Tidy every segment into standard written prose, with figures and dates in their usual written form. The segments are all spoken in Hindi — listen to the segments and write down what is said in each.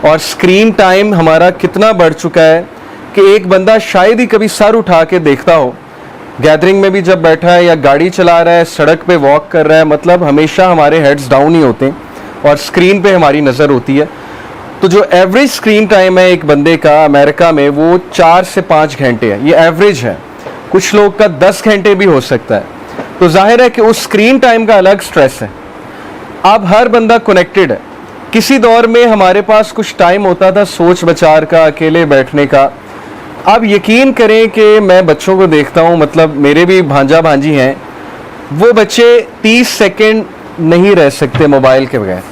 और स्क्रीन टाइम हमारा कितना बढ़ चुका है कि एक बंदा शायद ही कभी सर उठा के देखता हो, गैदरिंग में भी जब बैठा है या गाड़ी चला रहा है, सड़क पे वॉक कर रहा है, मतलब हमेशा हमारे हेड्स डाउन ही होते हैं और स्क्रीन पे हमारी नज़र होती है। तो जो एवरेज स्क्रीन टाइम है एक बंदे का अमेरिका में वो 4 से 5 घंटे है, ये एवरेज है। कुछ लोग का 10 घंटे भी हो सकता है। तो जाहिर है कि उस स्क्रीन टाइम का अलग स्ट्रेस है। अब हर बंदा कनेक्टेड है। किसी दौर में हमारे पास कुछ टाइम होता था सोच विचार का, अकेले बैठने का। अब यकीन करें कि मैं बच्चों को देखता हूँ, मतलब मेरे भी भांजा भांजी हैं, वो बच्चे 30 सेकंड नहीं रह सकते मोबाइल के बगैर।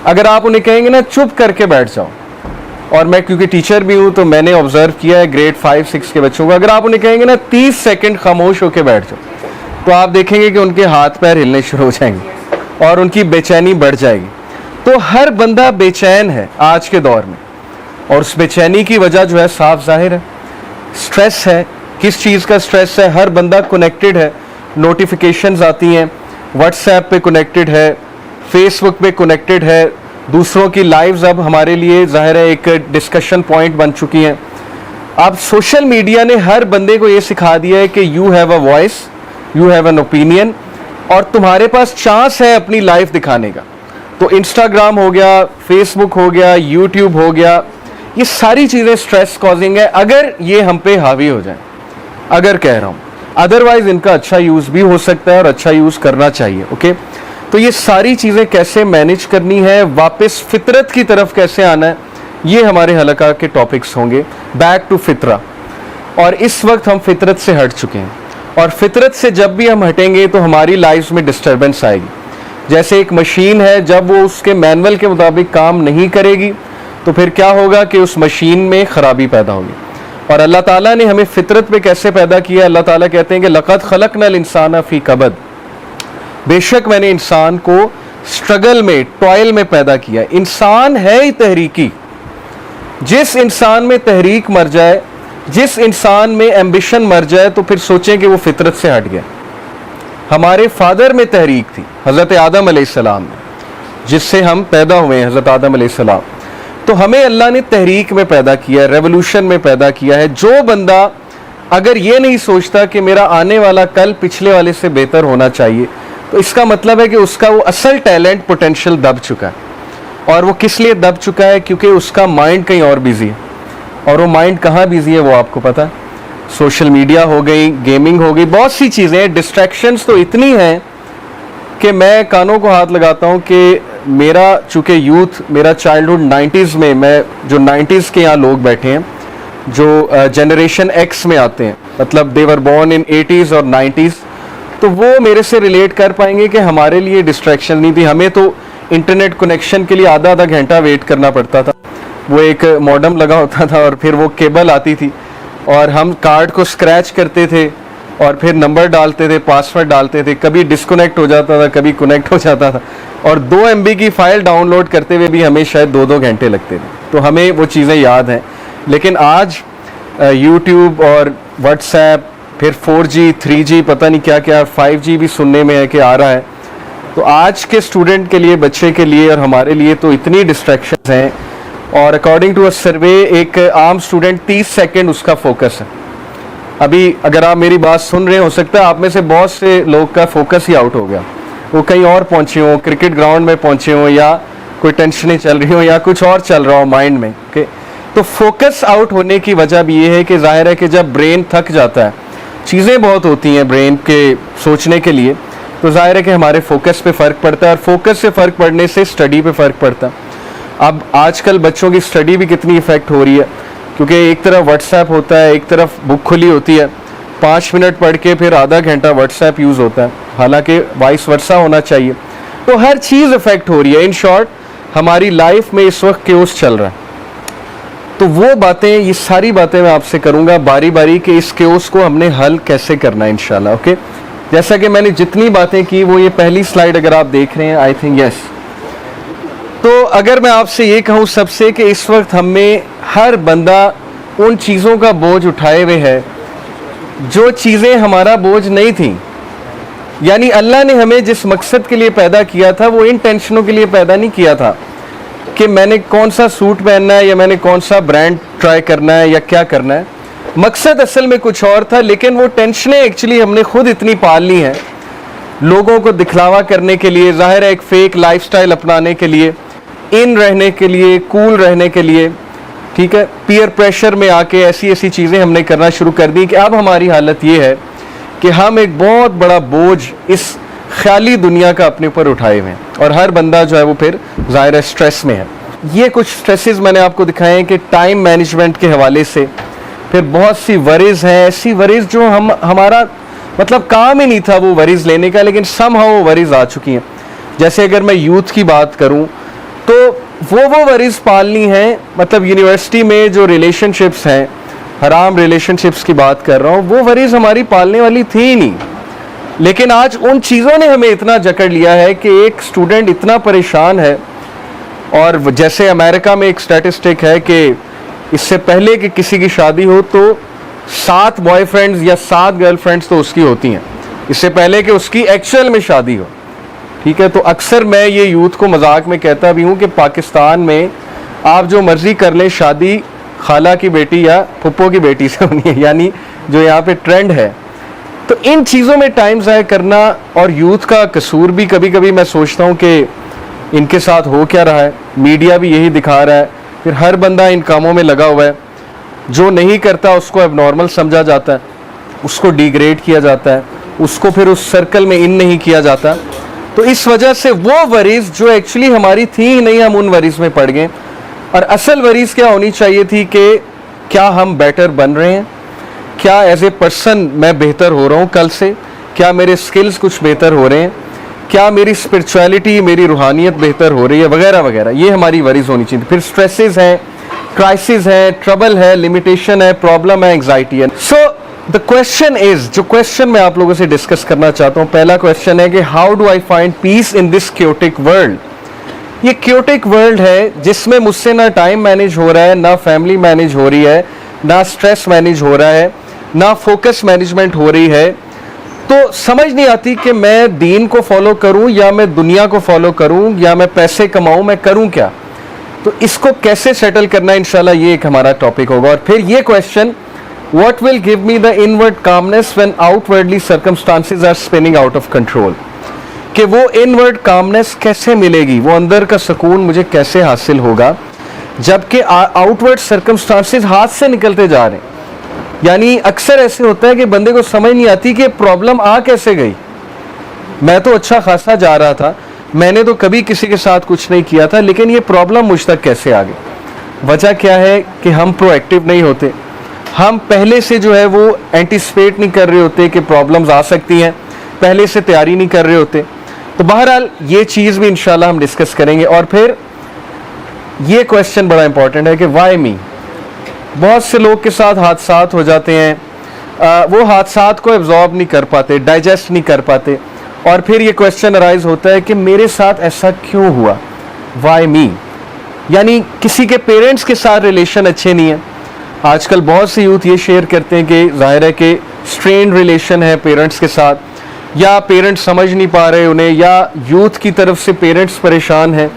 अगर आप उन्हें कहेंगे ना चुप करके बैठ जाओ, और मैं क्योंकि टीचर भी हूँ तो मैंने ऑब्जर्व किया है ग्रेड 5-6 के बच्चों को, अगर आप उन्हें कहेंगे ना 30 सेकंड खामोश होकर बैठ जाओ, तो आप देखेंगे कि उनके हाथ पैर हिलने शुरू हो जाएंगे और उनकी बेचैनी बढ़ जाएगी। तो हर बंदा बेचैन है आज के दौर में, और उस बेचैनी की वजह जो है साफ जाहिर है, स्ट्रेस है। किस चीज़ का स्ट्रेस है? हर बंदा कनेक्टेड है, नोटिफिकेशंस आती हैं, व्हाट्सएप पे कनेक्टेड है, फेसबुक पे कनेक्टेड है, दूसरों की लाइव्स अब हमारे लिए जाहिर है एक डिस्कशन पॉइंट बन चुकी हैं। अब सोशल मीडिया ने हर बंदे को ये सिखा दिया है कि you have a voice, you have an opinion, और तुम्हारे पास चांस है अपनी लाइफ दिखाने का। तो इंस्टाग्राम हो गया, फेसबुक हो गया, यूट्यूब हो गया, ये सारी चीज़ें स्ट्रेस कॉजिंग है अगर ये हम पे हावी हो जाए, अगर कह रहा हूँ। अदरवाइज इनका अच्छा यूज़ भी हो सकता है और अच्छा यूज़ करना चाहिए। ओके, तो ये सारी चीज़ें कैसे मैनेज करनी है, वापस फितरत की तरफ कैसे आना है, ये हमारे हलका के टॉपिक्स होंगे। बैक टू फितरा। और इस वक्त हम फितरत से हट चुके हैं, और फितरत से जब भी हम हटेंगे तो हमारी लाइफ में डिस्टर्बेंस आएगी। जैसे एक मशीन है, जब वो उसके मैनुअल के मुताबिक काम नहीं करेगी तो फिर क्या होगा कि उस मशीन में ख़राबी पैदा होगी। और अल्लाह ताला ने हमें फितरत पे कैसे पैदा किया? अल्लाह ताला कहते हैं कि लक़द ख़लक़नल इंसाना फ़ी कबद, बेशक मैंने इंसान को स्ट्रगल में, टॉयल में पैदा किया। इंसान है ही तहरीकी। जिस इंसान में तहरीक मर जाए, जिस इंसान में एम्बिशन मर जाए, तो फिर सोचें कि वो फितरत से हट गया। हमारे फादर में तहरीक थी, हज़रत आदम अलैहिस्सलाम में, जिससे हम पैदा हुए हैं, हज़रत आदम अलैहिस्सलाम। तो हमें अल्लाह ने तहरीक में पैदा किया है, रेवोल्यूशन में पैदा किया है। जो बंदा अगर ये नहीं सोचता कि मेरा आने वाला कल पिछले वाले से बेहतर होना चाहिए, तो इसका मतलब है कि उसका वो असल टैलेंट, पोटेंशियल दब चुका है। और वो किस लिए दब चुका है? क्योंकि उसका माइंड कहीं और बिजी है। और वो माइंड कहाँ बिजी है वो आपको पता है? सोशल मीडिया हो गई, गेमिंग हो गई, बहुत सी चीज़ें, डिस्ट्रैक्शंस तो इतनी हैं कि मैं कानों को हाथ लगाता हूँ कि मेरा चूँकि यूथ, मेरा चाइल्डहुड 90s में, मैं जो 90s के यहाँ लोग बैठे हैं, जो जनरेशन एक्स में आते हैं, मतलब देवर बॉर्न इन 80s और 90s, तो वो मेरे से रिलेट कर पाएंगे कि हमारे लिए डिस्ट्रैक्शन नहीं थी। हमें तो इंटरनेट कनेक्शन के लिए आधा घंटा वेट करना पड़ता था। वो एक मॉडेम लगा होता था और फिर वो केबल आती थी और हम कार्ड को स्क्रैच करते थे और फिर नंबर डालते थे, पासवर्ड डालते थे, कभी डिस्कनेक्ट हो जाता था, कभी कनेक्ट हो जाता था, और 2 MB की फ़ाइल डाउनलोड करते हुए भी हमें शायद 2-2 घंटे लगते थे। तो हमें वो चीज़ें याद हैं। लेकिन आज यूट्यूब और व्हाट्सएप, फिर 4G 3G, पता नहीं क्या क्या, 5G भी सुनने में है कि आ रहा है। तो आज के स्टूडेंट के लिए, बच्चे के लिए और हमारे लिए तो इतनी डिस्ट्रैक्शंस हैं। और अकॉर्डिंग टू अ सर्वे, एक आम स्टूडेंट 30 सेकंड उसका फोकस है। अभी अगर आप मेरी बात सुन रहे हो सकता है आप में से बहुत से लोग का फोकस ही आउट हो गया, वो कहीं और पहुंचे हो, क्रिकेट ग्राउंड में पहुंचे हो, या कोई टेंशनें चल रही हो, या कुछ और चल रहा हो माइंड में। ओके, तो फोकस आउट होने की वजह भी ये है कि जाहिर है कि जब ब्रेन थक जाता है, चीज़ें बहुत होती हैं ब्रेन के सोचने के लिए, तो जाहिर है कि हमारे फोकस पे फ़र्क पड़ता है, और फोकस से फ़र्क पड़ने से स्टडी पे फ़र्क पड़ता है। अब आजकल बच्चों की स्टडी भी कितनी इफ़ेक्ट हो रही है, क्योंकि एक तरफ व्हाट्सएप होता है, एक तरफ बुक खुली होती है, 5 मिनट पढ़ के फिर आधा घंटा व्हाट्सएप यूज़ होता है, हालांकि वाइस वर्सा होना चाहिए। तो हर चीज़ इफ़ेक्ट हो रही है। इन शॉर्ट, हमारी लाइफ में इस वक्त केओस चल रहा है। तो वो बातें, ये सारी बातें मैं आपसे करूंगा बारी बारी कि इस केओस को हमने हल कैसे करना है इंशाल्लाह। ओके, जैसा कि मैंने जितनी बातें की, वो ये पहली स्लाइड अगर आप देख रहे हैं, आई थिंक यस। तो अगर मैं आपसे ये कहूँ सबसे कि इस वक्त हमें हर बंदा उन चीज़ों का बोझ उठाए हुए है जो चीज़ें हमारा बोझ नहीं थी। यानी अल्लाह ने हमें जिस मकसद के लिए पैदा किया था वो इन टेंशनों के लिए पैदा नहीं किया था। कि मैंने कौन सा सूट पहनना है या मैंने कौन सा ब्रांड ट्राई करना है या क्या करना है। मकसद असल में कुछ और था, लेकिन वो टेंशनें एक्चुअली हमने खुद इतनी पाल ली हैं लोगों को दिखलावा करने के लिए, जाहिर है एक फेक लाइफस्टाइल अपनाने के लिए, इन रहने के लिए, कूल रहने के लिए, ठीक है, पीयर प्रेशर में आके ऐसी ऐसी चीज़ें हमने करना शुरू कर दी कि अब हमारी हालत ये है कि हम एक बहुत बड़ा बोझ इस ख्याली दुनिया का अपने ऊपर उठाए हुए हैं और हर बंदा जो है वो फिर ज़ाहिर है स्ट्रेस में है। ये कुछ स्ट्रेसेस मैंने आपको दिखाए हैं कि टाइम मैनेजमेंट के हवाले से, फिर बहुत सी वरीज़ हैं, ऐसी वरीज़ जो हमारा मतलब काम ही नहीं था वो वरीज़ लेने का, लेकिन समहाउ वो वरीज़ आ चुकी हैं। जैसे अगर मैं यूथ की बात करूं तो वो वरीज़ पालनी है, मतलब यूनिवर्सिटी में जो रिलेशनशिप्स हैं, हराम रिलेशनशिप्स की बात कर रहा हूँ, वो वरीज़ हमारी पालने वाली थी ही नहीं। लेकिन आज उन चीज़ों ने हमें इतना जकड़ लिया है कि एक स्टूडेंट इतना परेशान है। और जैसे अमेरिका में एक स्टैटिस्टिक है कि इससे पहले कि किसी की शादी हो तो 7 बॉयफ्रेंड्स या 7 गर्लफ्रेंड्स तो उसकी होती हैं, इससे पहले कि उसकी एक्चुअल में शादी हो, ठीक है। तो अक्सर मैं ये यूथ को मजाक में कहता भी हूँ कि पाकिस्तान में आप जो मर्जी कर लें, शादी खाला की बेटी या फुप्पो की बेटी से होनी है, यानी जो यहाँ पे ट्रेंड है। तो इन चीज़ों में टाइम ज़ाया करना और यूथ का कसूर भी कभी कभी मैं सोचता हूँ कि इनके साथ हो क्या रहा है, मीडिया भी यही दिखा रहा है, फिर हर बंदा इन कामों में लगा हुआ है। जो नहीं करता उसको एबनॉर्मल समझा जाता है, उसको डिग्रेड किया जाता है, उसको फिर उस सर्कल में इन नहीं किया जाता। तो इस वजह से वो वरीज़ जो एक्चुअली हमारी थी ही नहीं, हम उन वरीज़ में पड़ गए। और असल वरीज़ क्या होनी चाहिए थी कि क्या हम बेटर बन रहे हैं, क्या एज ए पर्सन मैं बेहतर हो रहा हूँ कल से, क्या मेरे स्किल्स कुछ बेहतर हो रहे हैं, क्या मेरी स्पिरिचुअलिटी, मेरी रूहानियत बेहतर हो रही है, वगैरह वगैरह। ये हमारी वरीज़ होनी चाहिए। फिर स्ट्रेसेस हैं, क्राइसिस है, ट्रबल है, लिमिटेशन है, प्रॉब्लम है, एंग्जाइटी है। सो द क्वेश्चन इज, जो क्वेश्चन मैं आप लोगों से डिस्कस करना चाहता हूँ, पहला क्वेश्चन है कि how do I find peace in this chaotic world. ये क्योटिक वर्ल्ड है जिसमें मुझसे ना टाइम मैनेज हो रहा है, ना फैमिली मैनेज हो रही है, ना स्ट्रेस मैनेज हो रहा है, ना फोकस मैनेजमेंट हो रही है। तो समझ नहीं आती कि मैं दीन को फॉलो करूं या मैं दुनिया को फॉलो करूं या मैं पैसे कमाऊं, मैं करूं क्या। तो इसको कैसे सेटल करना है, इंशाल्लाह ये एक हमारा टॉपिक होगा। और फिर ये question, what will give me the inward calmness when outwardly circumstances are spinning out of control, कि वो इनवर्ड कामनेस कैसे मिलेगी, वो अंदर का सुकून मुझे कैसे हासिल होगा जबकि आउटवर्ड सर्कमस्टांसेस हाथ से निकलते जा रहे हैं। यानी अक्सर ऐसे होता है कि बंदे को समझ नहीं आती कि प्रॉब्लम आ कैसे गई। मैं तो अच्छा खासा जा रहा था, मैंने तो कभी किसी के साथ कुछ नहीं किया था, लेकिन ये प्रॉब्लम मुझ तक कैसे आ गई। वजह क्या है कि हम प्रोएक्टिव नहीं होते, हम पहले से जो है वो एंटिसिपेट नहीं कर रहे होते कि प्रॉब्लम्स आ सकती हैं, पहले से तैयारी नहीं कर रहे होते। तो बहरहाल ये चीज़ भी इंशाल्लाह हम डिस्कस करेंगे। और फिर ये क्वेश्चन बड़ा इंपॉर्टेंट है कि वाई मी। बहुत से लोग के साथ हादसात हो जाते हैं, वो हादसात को एब्जॉर्ब नहीं कर पाते, डाइजेस्ट नहीं कर पाते, और फिर ये क्वेश्चन अराइज होता है कि मेरे साथ ऐसा क्यों हुआ, वाई मी। यानी किसी के पेरेंट्स के साथ रिलेशन अच्छे नहीं है। आजकल बहुत से यूथ ये शेयर करते हैं कि जाहिर है कि स्ट्रेन रिलेशन है पेरेंट्स के साथ, या पेरेंट्स समझ नहीं पा रहे उन्हें, या यूथ की तरफ से पेरेंट्स परेशान हैं,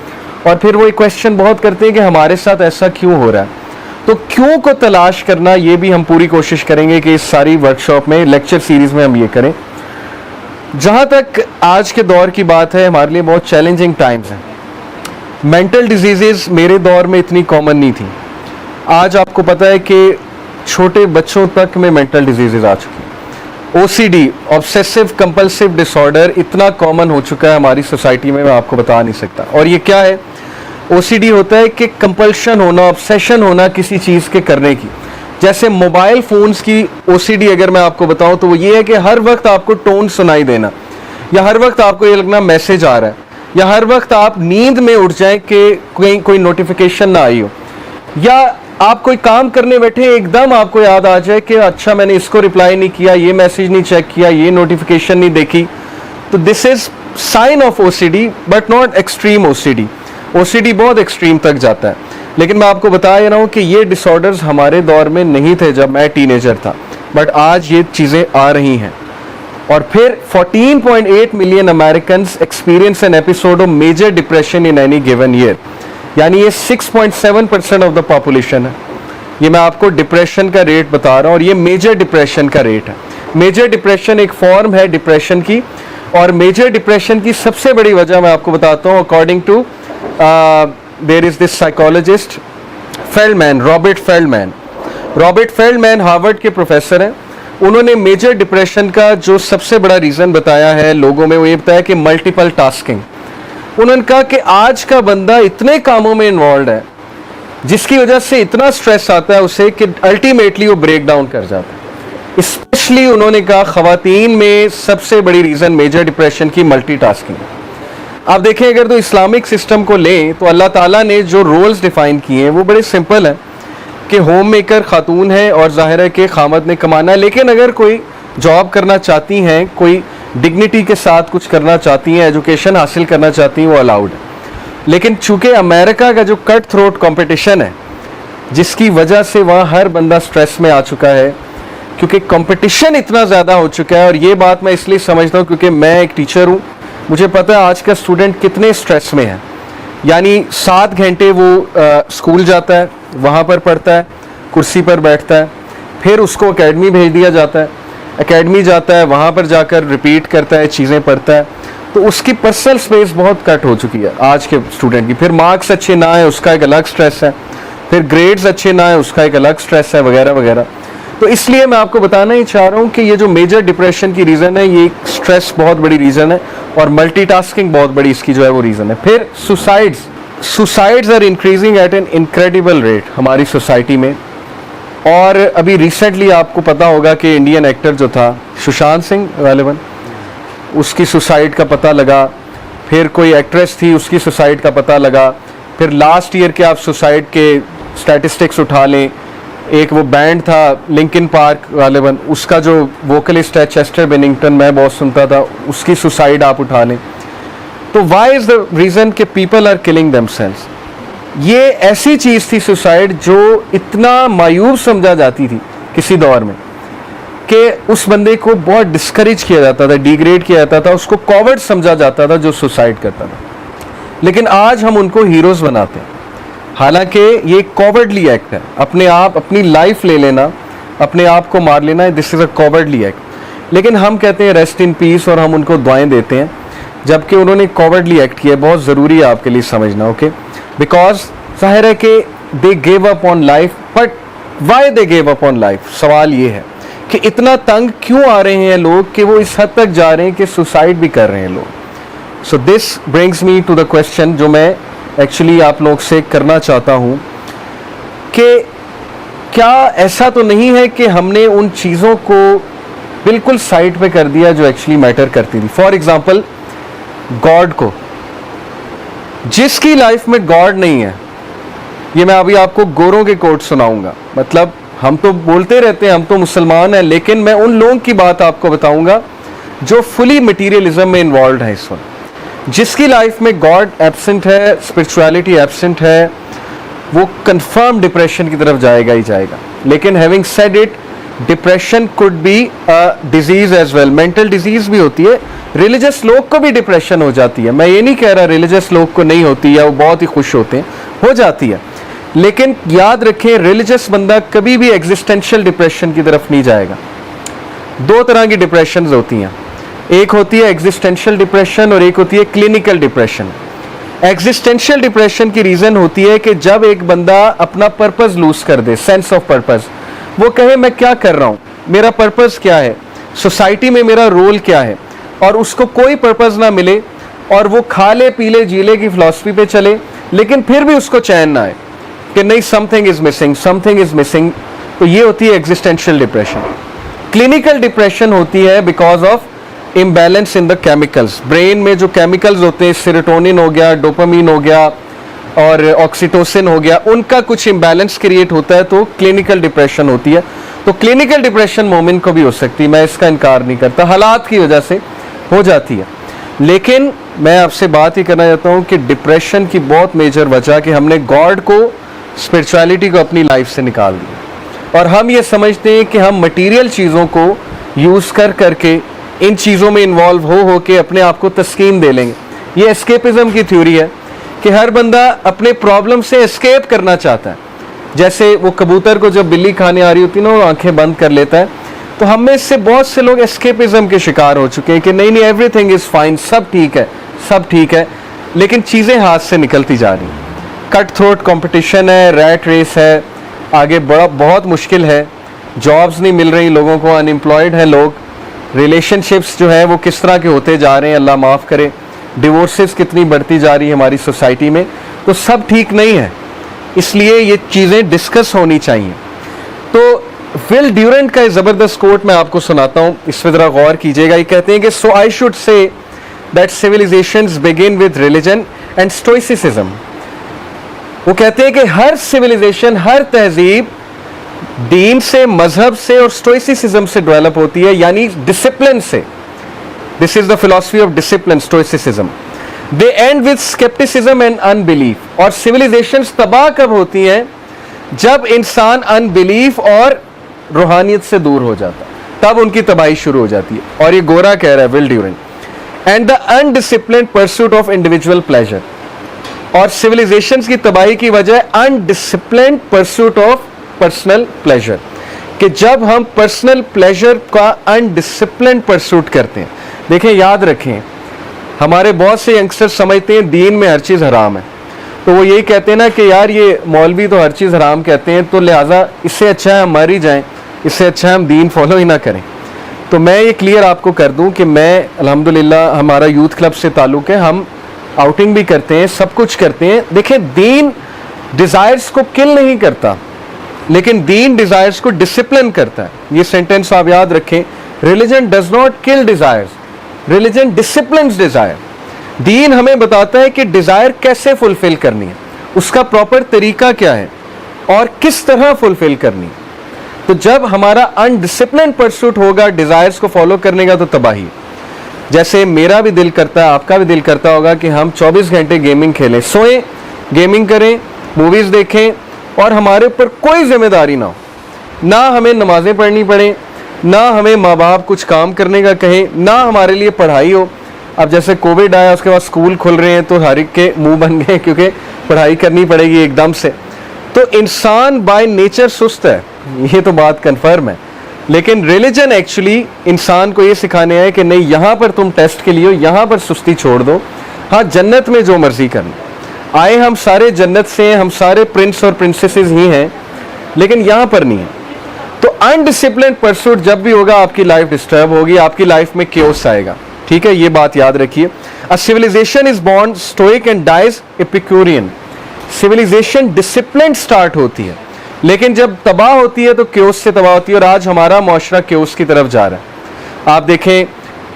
और फिर वो एक क्वेश्चन बहुत करते हैं कि हमारे साथ ऐसा क्यों हो रहा है। तो क्यों को तलाश करना, ये भी हम पूरी कोशिश करेंगे कि इस सारी वर्कशॉप में, लेक्चर सीरीज में हम ये करें। जहाँ तक आज के दौर की बात है, हमारे लिए बहुत चैलेंजिंग टाइम्स हैं। मेंटल डिजीजेस मेरे दौर में इतनी कॉमन नहीं थी। आज आपको पता है कि छोटे बच्चों तक में मेंटल डिजीजेस आ चुकी हैं। ओसीडी, ऑब्सेसिव कंपल्सिव डिसऑर्डर, इतना कॉमन हो चुका है हमारी सोसाइटी में, मैं आपको बता नहीं सकता। और ये क्या है, ओसीडी होता है कि कंपल्शन होना, ऑब्सेशन होना किसी चीज़ के करने की। जैसे मोबाइल फ़ोन्स की ओसीडी अगर मैं आपको बताऊं तो वो ये है कि हर वक्त आपको टोन सुनाई देना, या हर वक्त आपको ये लगना मैसेज आ रहा है, या हर वक्त आप नींद में उठ जाएं कि कोई नोटिफिकेशन ना आई हो, या आप कोई काम करने बैठे एकदम आपको याद आ जाए कि अच्छा मैंने इसको रिप्लाई नहीं किया, ये मैसेज नहीं चेक किया, ये नोटिफिकेशन नहीं देखी। तो this is sine of OCD but not extreme OCD. OCD बहुत एक्सट्रीम तक जाता है, लेकिन मैं आपको बता रहा हूँ कि ये डिसऑर्डर्स हमारे दौर में नहीं थे जब मैं टीनेजर था, बट आज ये चीज़ें आ रही हैं। और फिर 14.8 million Americans experience an episode of major depression in any given year. यानी ये 6.7% ऑफ द पॉपुलेशन है। ये मैं आपको डिप्रेशन का रेट बता रहा हूँ और ये मेजर डिप्रेशन का रेट है। मेजर डिप्रेशन एक फॉर्म है डिप्रेशन की, और मेजर डिप्रेशन की सबसे बड़ी वजह मैं आपको बताता हूँ। According to there is this psychologist Feldman, Robert Feldman Harvard के प्रोफेसर हैं। उन्होंने मेजर डिप्रेशन का जो सबसे बड़ा रीज़न बताया है लोगों में, वो ये बताया कि मल्टीपल टास्किंग। उन्होंने कहा कि आज का बंदा इतने कामों में इन्वॉल्व है जिसकी वजह से इतना स्ट्रेस आता है उसे कि अल्टीमेटली वो ब्रेक डाउन कर जाता है। स्पेशली उन्होंने कहा ख़वातीन में सबसे बड़ी रीज़न मेजर डिप्रेशन की मल्टीटास्किंग। आप देखें अगर तो इस्लामिक सिस्टम को लें तो अल्लाह ताला ने जो रोल्स डिफाइन किए हैं वो बड़े सिंपल हैं कि होम मेकर खातून है और ज़ाहिर है कि खामद ने कमाना है, लेकिन अगर कोई जॉब करना चाहती हैं, कोई डिग्निटी के साथ कुछ करना चाहती हैं, एजुकेशन हासिल करना चाहती हैं, वो अलाउड है। लेकिन चूंकि अमेरिका का जो कट थ्रोट कंपटीशन है जिसकी वजह से वहाँ हर बंदा स्ट्रेस में आ चुका है, क्योंकि कंपटीशन इतना ज़्यादा हो चुका है। और ये बात मैं इसलिए समझता हूँ क्योंकि मैं एक टीचर हूँ, मुझे पता है आज का स्टूडेंट कितने स्ट्रेस में है। यानी 7 घंटे वो स्कूल जाता है, वहाँ पर पढ़ता है, कुर्सी पर बैठता है, फिर उसको एकेडमी भेज दिया जाता है, एकेडमी जाता है, वहाँ पर जाकर रिपीट करता है, चीज़ें पढ़ता है, तो उसकी पर्सनल स्पेस बहुत कट हो चुकी है आज के स्टूडेंट की। फिर मार्क्स अच्छे ना आए उसका एक अलग स्ट्रेस है, फिर ग्रेड्स अच्छे ना आए उसका एक अलग स्ट्रेस है, वगैरह वगैरह। तो इसलिए मैं आपको बताना ही चाह रहा हूँ कि ये जो मेजर डिप्रेशन की रीज़न है, ये स्ट्रेस बहुत बड़ी रीज़न है और मल्टीटास्किंग बहुत बड़ी इसकी जो है वो रीज़न है। फिर suicides are increasing at an incredible rate हमारी सोसाइटी में। और अभी रिसेंटली आपको पता होगा कि इंडियन एक्टर जो था सुशांत सिंह गालिबन, उसकी सुसाइड का पता लगा। फिर कोई एक्ट्रेस थी, उसकी सुसाइड का पता लगा। फिर लास्ट ईयर के आप सुसाइड के स्टैटिस्टिक्स उठा लें, एक वो बैंड था लिंकिन पार्क गालिबन, उसका जो वोकलिस्ट है चेस्टर बेनिंगटन, मैं बहुत सुनता था, उसकी सुसाइड आप उठा लें। तो वाई इज़ द रीज़न कि पीपल आर किलिंग देमसेल्व्स। ये ऐसी चीज़ थी सुसाइड जो इतना मायूब समझा जाती थी किसी दौर में कि उस बंदे को बहुत डिस्करेज किया जाता था, डिग्रेड किया जाता था, उसको कॉवर्ड समझा जाता था जो सुसाइड करता था। लेकिन आज हम उनको हीरोज़ बनाते हैं, हालांकि ये कॉवर्डली एक्ट है। अपने आप अपनी लाइफ ले लेना, अपने आप को मार लेना, this is a cowardly act. लेकिन हम कहते हैं रेस्ट इन पीस और हम उनको दुआएं देते हैं, जबकि उन्होंने कॉवर्डली एक्ट किया। बहुत ज़रूरी है आपके लिए समझना, ओके? बिकॉज जाहिर है कि they gave up on life, but why they gave up on life? सवाल ये है कि इतना तंग क्यों आ रहे हैं लोग कि वो इस हद तक जा रहे हैं कि सुसाइड भी कर रहे हैं लोग। So this brings me to the question जो मैं एक्चुअली आप लोग से करना चाहता हूँ कि क्या ऐसा तो नहीं है कि हमने उन चीज़ों को बिल्कुल साइड पे कर दिया जो एक्चुअली मैटर करती थी। फॉर एग्जांपल गॉड को, जिसकी लाइफ में गॉड नहीं है, ये मैं अभी आपको गोरों के कोट सुनाऊंगा। मतलब हम तो बोलते रहते हैं हम तो मुसलमान हैं, लेकिन मैं उन लोगों की बात आपको बताऊंगा जो फुली मटीरियलिज्म में इन्वॉल्व है इस वक्त। जिसकी लाइफ में गॉड एब्सेंट है, स्पिरिचुअलिटी एब्सेंट है, वो कंफर्म डिप्रेशन की तरफ जाएगा ही जाएगा। लेकिन having said it, depression could be a disease as well, mental disease भी होती है। रिलीजियस लोग को भी डिप्रेशन हो जाती है, मैं ये नहीं कह रहा रिलीजियस लोग को नहीं होती है, वो बहुत ही खुश होते हैं, हो जाती है। लेकिन याद रखें रिलीजियस बंदा कभी भी एग्जिस्टेंशियल डिप्रेशन की तरफ नहीं जाएगा। 2 तरह की डिप्रेशन होती हैं, एक होती है एग्जिस्टेंशियल डिप्रेशन और एक होती है क्लिनिकल डिप्रेशन। एग्जिस्टेंशियल डिप्रेशन की रीज़न होती है कि जब एक बंदा अपना पर्पस लूज कर दे, सेंस ऑफ पर्पस, वो कहे मैं क्या कर रहा हूँ, मेरा पर्पस क्या है, सोसाइटी में मेरा रोल क्या है, और उसको कोई पर्पस ना मिले और वो खा ले पी ले जी ले की फिलॉसफी पे चले, लेकिन फिर भी उसको चैन ना आए कि नहीं something is missing, something is missing. तो ये होती है एग्जिस्टेंशियल डिप्रेशन। क्लिनिकल डिप्रेशन होती है because of imbalance in the chemicals. Brain में जो केमिकल्स होते हैं, सेरोटोनिन हो गया, डोपामीन हो गया और ऑक्सीटोसिन हो गया, उनका कुछ इम्बैलेंस क्रिएट होता है तो क्लिनिकल डिप्रेशन होती है। तो क्लिनिकल डिप्रेशन मोमिन को भी हो सकती है, मैं इसका इनकार नहीं करता, हालात की वजह से हो जाती है। लेकिन मैं आपसे बात ही करना चाहता हूँ कि डिप्रेशन की बहुत मेजर वजह कि हमने गॉड को, स्पिरिचुअलिटी को अपनी लाइफ से निकाल दिया और हम ये समझते हैं कि हम मटीरियल चीज़ों को यूज़ कर करके इन चीज़ों में इन्वॉल्व हो के अपने आप को तस्कीन दे लेंगे। ये एस्केपिज्म की थ्योरी है कि हर बंदा अपने प्रॉब्लम से एस्केप करना चाहता है। जैसे वो कबूतर को जब बिल्ली खाने आ रही होती है ना, वो आंखें बंद कर लेता है। तो हम में से बहुत से लोग एस्केपिज्म के शिकार हो चुके हैं कि नहीं नहीं, एवरीथिंग इज फाइन, सब ठीक है, सब ठीक है, लेकिन चीज़ें हाथ से निकलती जा रही हैं। कट थ्रोट कंपटीशन है, रैट रेस है, आगे बड़ा बहुत मुश्किल है, जॉब्स नहीं मिल रही लोगों को, अनएम्प्लॉयड है लोग, रिलेशनशिप्स जो है वो किस तरह के होते जा रहे हैं, अल्लाह माफ़ करे, डिवोर्सेस कितनी बढ़ती जा रही है हमारी सोसाइटी में। तो सब ठीक नहीं है, इसलिए ये चीज़ें डिस्कस होनी चाहिए। तो विल ड्यूरेंट का ज़बरदस्त कोट मैं आपको सुनाता हूँ, इस पर ज़रा गौर कीजिएगा। ये कहते हैं कि so I should say that civilizations begin with religion and stoicism. वो कहते हैं कि हर सिविलाइजेशन, हर तहजीब दीन से, मजहब से और स्टोइसिज्म से डेवलप होती है, यानी डिसिप्लिन से। This is the philosophy of discipline, stoicism. They and with scepticism and unbelief. और सिविलाइजेशंस तबाह कब होती हैं? जब इंसान अनबिलीफ और रूहानियत से दूर हो जाता, तब उनकी तबाही शुरू हो जाती है। और ये गोरा कह रहा है, Will Durant, and the undisciplined pursuit of individual pleasure. और सिविलाइजेशंस की तबाही की वजह undisciplined pursuit of personal pleasure, कि जब हम पर्सनल प्लेजर का अनडिसिप्लिन्ड परस्यूट करते हैं। देखें, याद रखें, हमारे बहुत से यंगस्टर समझते हैं दीन में हर चीज़ हराम है, तो वो यही कहते हैं ना कि यार ये मौलवी तो हर चीज़ हराम कहते हैं, तो लिहाजा इससे अच्छा है हम मर ही जाएं, इससे अच्छा है हम दीन फॉलो ही ना करें। तो मैं ये क्लियर आपको कर दूं कि मैं अल्हम्दुलिल्लाह, हमारा यूथ क्लब से ताल्लुक़ है, हम आउटिंग भी करते हैं, सब कुछ करते हैं। देखें, दीन डिज़ायर्स को किल नहीं करता, लेकिन दीन डिज़ायर्स को डिसिप्लिन करता है। ये सेंटेंस आप याद रखें, religion does not kill desires, religion disciplines desire. दीन हमें बताता है कि डिज़ायर कैसे फुलफिल करनी है, उसका प्रॉपर तरीका क्या है और किस तरह फुलफिल करनी है। तो जब हमारा अनडिसिप्लिन परसूट होगा डिज़ायर्स को फॉलो करने का, तो तबाही। जैसे मेरा भी दिल करता है, आपका भी दिल करता होगा कि हम 24 घंटे गेमिंग खेलें, सोएं, गेमिंग करें, मूवीज़ देखें और हमारे ऊपर कोई जिम्मेदारी ना हो, ना हमें नमाज़ें पढ़नी पड़े, ना हमें माँ बाप कुछ काम करने का कहें, ना हमारे लिए पढ़ाई हो। अब जैसे कोविड आया, उसके बाद स्कूल खुल रहे हैं, तो हर एक के मुंह बन गए क्योंकि पढ़ाई करनी पड़ेगी एकदम से। तो इंसान बाय नेचर सुस्त है, ये तो बात कन्फर्म है। लेकिन रिलीजन एक्चुअली इंसान को ये सिखाने आए कि नहीं, यहाँ पर तुम टेस्ट के लिए हो, यहाँ पर सुस्ती छोड़ दो। हाँ, जन्नत में जो मर्जी करना, आए हम सारे जन्नत से हैं, हम सारे प्रिंस और प्रिंसेसेस ही हैं, लेकिन यहाँ पर नहीं है। तो अनडिसिप्लिन्ड परसूट जब भी होगा, आपकी लाइफ डिस्टर्ब होगी, आपकी लाइफ में क्योस आएगा। ठीक है, ये बात याद रखिए। A civilization is born stoic and dies epicurean. Civilization discipline start होती है, लेकिन जब तबाह होती है तो क्योस से तबाह होती है। और आज हमारा मुआशरा क्योस की तरफ जा रहा है। आप देखें,